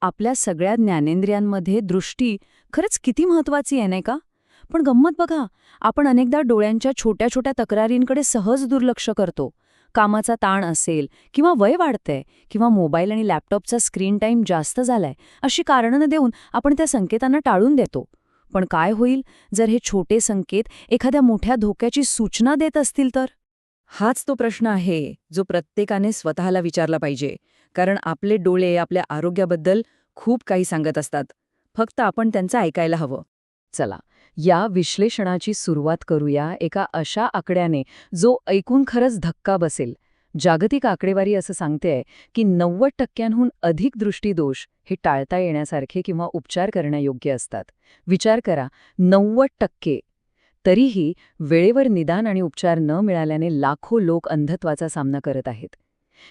आपल्या सगळ्या ज्ञानेंद्रियांमध्ये दृष्टी खरंच किती महत्वाची आहे नाही का? पण गंमत बघा, आपण अनेकदा डोळ्यांच्या छोट्या छोट्या तक्रारींकडे सहज दुर्लक्ष करतो. कामाचा ताण असेल किंवा वय वाढतंय किंवा मोबाईल आणि लॅपटॉपचा स्क्रीन टाईम जास्त झालाय अशी कारणं न देऊन आपण त्या संकेतांना टाळून देतो. पण काय होईल जर हे छोटे संकेत एखाद्या मोठ्या धोक्याची सूचना देत असतील तर? हाच तो प्रश्न आहे जो प्रत्येकाने स्वतःला विचारला पाहिजे. कारण आपले डोळे आपल्या आरोग्याबद्दल खूप काही सांगत असतात. फक्त आपण त्यांचं ऐकायला हवं. चला, या विश्लेषणाची सुरुवात करूया एका अशा आकड्याने जो ऐकून खरंच धक्का बसेल. जागतिक आकडेवारी असं सांगतेय की 90% अधिक दृष्टीदोष हे टाळता येण्यासारखे किंवा उपचार करण्यायोग्य असतात. विचार करा, 90%! तरीही वेळेवर निदान आणि उपचार न मिळाल्याने लाखो लोक अंधत्वाचा सामना करत आहेत.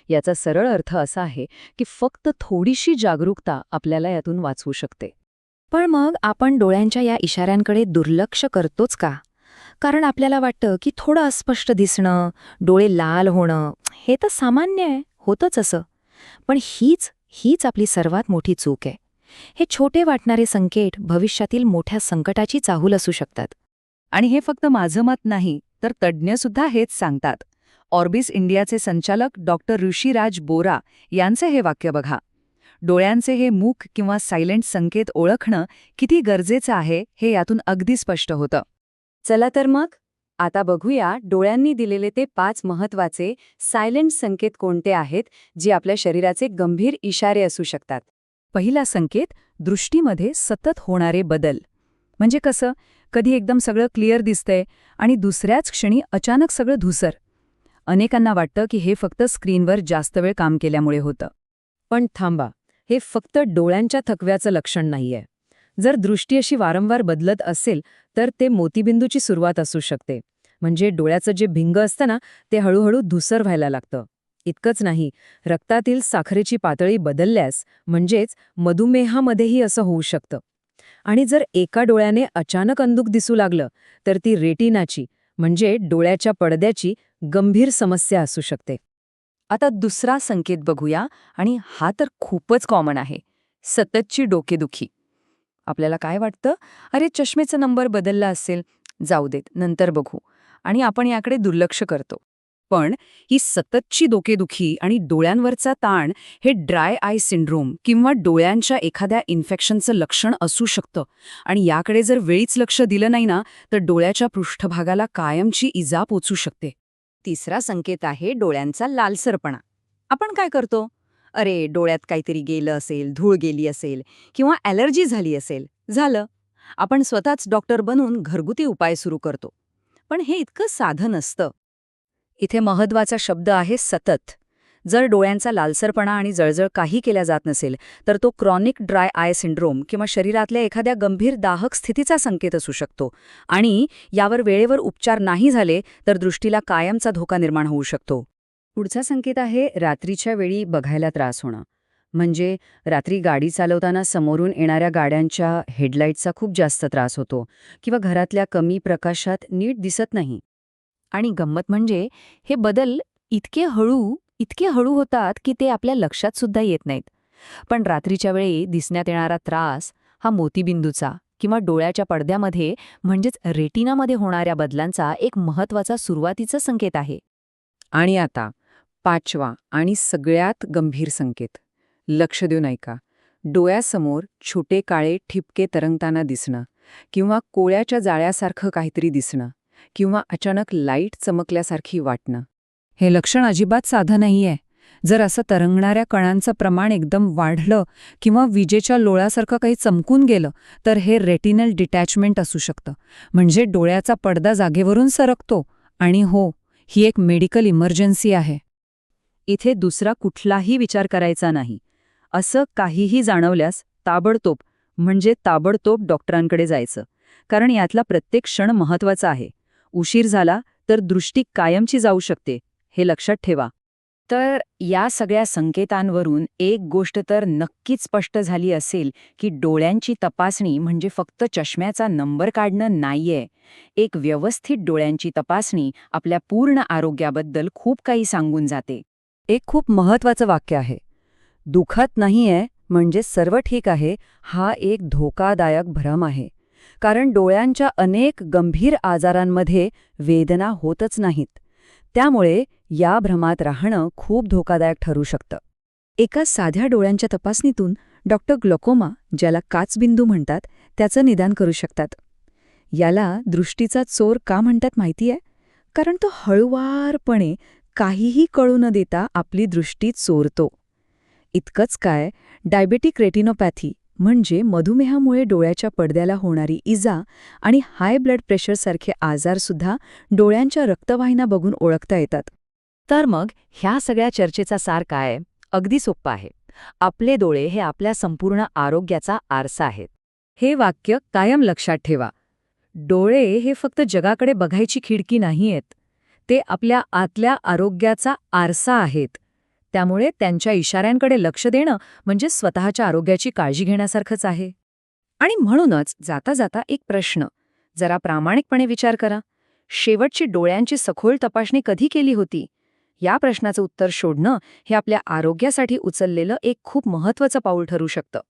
याचा सरळ अर्थ असा आहे की फक्त थोडीशी जागरूकता आपल्याला यातून वाचवू शकते. पण मग आपण डोळ्यांच्या या इशाऱ्यांकडे दुर्लक्ष करतोच का? कारण आपल्याला वाटतं की थोडं अस्पष्ट दिसणं, डोळे लाल होणं हे तर सामान्य आहे, होतंच असं. पण हीच आपली सर्वात मोठी चूक आहे. हे छोटे वाटणारे संकेत भविष्यातील मोठ्या संकटाची चाहूल असू शकतात. आणि हे फक्त माझं मत नाही, तर तज्ज्ञसुद्धा हेच सांगतात. ऑर्बिस इंडियाचे संचालक डॉक्टर ऋषिराज बोरा यांचे हे वाक्य बघा. डोळ्यांचे हे मूक किंवा सायलेंट संकेत ओळखणं किती गरजेचं आहे हे यातून अगदी स्पष्ट होतं. चला तर मग आता बघूया डोळ्यांनी दिलेले ते 5 महत्वाचे सायलेंट संकेत कोणते आहेत जे आपल्या शरीराचे गंभीर इशारे असू शकतात. पहिला संकेत, दृष्टीमध्ये सतत होणारे बदल. म्हणजे कसं, कधी एकदम सगळं क्लिअर दिसतंय आणि दुसऱ्याच क्षणी अचानक सगळं धुसर. अनेकांना वाटतं की हे फक्त स्क्रीनवर जास्त वेळ काम केल्यामुळे होतं. पण थांबा, हे फक्त डोळ्यांच्या थकव्याचं लक्षण नाहीये. जर दृष्टी अशी वारंवार बदलत असेल तर ते मोतीबिंदूची सुरुवात असू शकते. म्हणजे डोळ्याचं जे भिंग असतं ना, ते हळूहळू धुसर व्हायला लागतं. इतकंच नाही, रक्तातील साखरेची पातळी बदलल्यास म्हणजेच मधुमेहामध्येही असं होऊ शकतं. आणि जर एका डोळ्याने अचानक अंधुक दिसू लागलं तर ती रेटिनाची म्हणजे डोळ्याच्या पडद्याची गंभीर समस्या असू शकते. आता दुसरा संकेत बघूया, आणि हा तर खूपच कॉमन आहे, सततची डोकेदुखी. आपल्याला काय वाटतं, अरे चष्मेचा नंबर बदलला असेल, जाऊ देत नंतर बघू, आणि आपण याकडे दुर्लक्ष करतो. पण ही सततची डोकेदुखी आणि डोळ्यांवरचा ताण हे ड्राय आय सिंड्रोम किंवा डोळ्यांच्या एखाद्या इन्फेक्शनचं लक्षण असू शकतं. आणि याकडे जर वेळीच लक्ष दिलं नाही ना, तर डोळ्याच्या पृष्ठभागाला कायमची इजा पोचू शकते. तिसरा संकेत आहे डोळ्यांचा लालसरपणा. आपण काय करतो, अरे डोळ्यात काहीतरी गेलं असेल, धूळ गेली असेल किंवा ॲलर्जी झाली असेल, झालं, आपण स्वतःच डॉक्टर बनून घरगुती उपाय सुरू करतो. पण हे इतकं साधं नसतं. इथे महत्वाचा शब्द आहे सतत. जर डोळ्यांचा लालसरपणा आणि जळजळ काही केल्या जात नसेल तर तो क्रॉनिक ड्राय आय सिंड्रोम किंवा शरीरातल्या एखाद्या गंभीर दाहक स्थितीचा संकेत असू शकतो. आणि यावर वेळेवर उपचार नाही झाले तर दृष्टीला कायमचा धोका निर्माण होऊ शकतो. पुढचा संकेत आहे रात्रीच्या वेळी बघायला त्रास होणं. म्हणजे रात्री गाडी चालवताना समोरून येणाऱ्या गाड्यांच्या हेडलाईटचा खूप जास्त त्रास होतो किंवा घरातल्या कमी प्रकाशात नीट दिसत नाही. आणि गंमत म्हणजे हे बदल इतके हळू होतात की ते आपल्या लक्षात सुद्धा येत नाहीत. पण रात्रीच्या वेळी दिसण्यात येणारा त्रास हा मोतीबिंदूचा किंवा डोळ्याच्या पडद्यामध्ये म्हणजेच रेटिनामध्ये होणाऱ्या बदलांचा एक महत्वाचा सुरुवातीचा संकेत आहे. आणि आता 5वा आणि सगळ्यात गंभीर संकेत. लक्ष देऊन ऐका. डोळ्यासमोर छोटे काळे ठिपके तरंगताना दिसणं किंवा कोळ्याच्या जाळ्यासारखं काहीतरी दिसणं किंवा अचानक लाईट चमकल्यासारखी वाटणं. हे लक्षण अजिबात साधं नाहीये. जर असं तरंगणाऱ्या कणांचं प्रमाण एकदम वाढलं किंवा विजेच्या लोळासारखं काही चमकून गेलं तर हे रेटिनल डिटॅचमेंट असू शकतं. म्हणजे डोळ्याचा पडदा जागेवरून सरकतो. आणि हो, ही एक मेडिकल इमर्जन्सी आहे. इथे दुसरा कुठलाही विचार करायचा नाही. असं काहीही जाणवल्यास ताबडतोब डॉक्टरांकडे जायचं. कारण यातला प्रत्येक क्षण महत्वाचा आहे. उशीर झाला तर दृष्टी कायमची जाऊ शकते, हे लक्षात ठेवा. तर या सगळ्या संकेतांवरून एक गोष्ट तर नक्कीच स्पष्ट झाली असेल की डोळ्यांची तपासणी म्हणजे फक्त चष्म्याचा नंबर काढणं नाहीये. एक व्यवस्थित डोळ्यांची तपासणी आपल्या पूर्ण आरोग्याबद्दल खूप काही सांगून जाते. एक खूप महत्वाचं वाक्य आहे, दुखत नाहीये म्हणजे सर्व ठीक आहे हा एक धोकादायक भ्रम आहे. कारण डोळ्यांच्या अनेक गंभीर आजारांमध्ये वेदना होतच नाहीत. त्यामुळे या भ्रमात राहणं खूप धोकादायक ठरू शकतं. एका साध्या डोळ्यांच्या तपासणीतून डॉक्टर ग्लोकोमा, ज्याला काचबिंदू म्हणतात, त्याचं निदान करू शकतात. याला दृष्टीचा चोर का म्हणतात माहितीये? कारण तो हळुवारपणे काहीही कळू न देता आपली दृष्टी चोरतो. इतकंच काय, डायबेटिक रेटिनोपॅथी म्हणजे मधुमेहामुळे डोळ्याच्या पडद्याला होणारी इजा आणि हाय ब्लड प्रेशरसारखे आजारसुद्धा डोळ्यांच्या रक्तवाहिन्या बघून ओळखता येतात. तर मग ह्या सगळ्या चर्चेचा सार काय? अगदी सोप्पा आहे. आपले डोळे हे आपल्या संपूर्ण आरोग्याचा आरसा आहेत. हे वाक्य कायम लक्षात ठेवा. डोळे हे फक्त जगाकडे बघायची खिडकी नाहीयेत. ते आपल्या आतल्या आरोग्याचा आरसा आहेत. त्यामुळे त्यांच्या इशाऱ्यांकडे लक्ष देणं म्हणजे स्वतःच्या आरोग्याची काळजी घेण्यासारखंच आहे. आणि म्हणूनच जाता जाता एक प्रश्न, जरा प्रामाणिकपणे विचार करा. शेवटची डोळ्यांची सखोल तपासणी कधी केली होती? या प्रश्नाचं उत्तर शोधणं हे आपल्या आरोग्यासाठी उचललेलं एक खूप महत्त्वाचं पाऊल ठरू शकतं.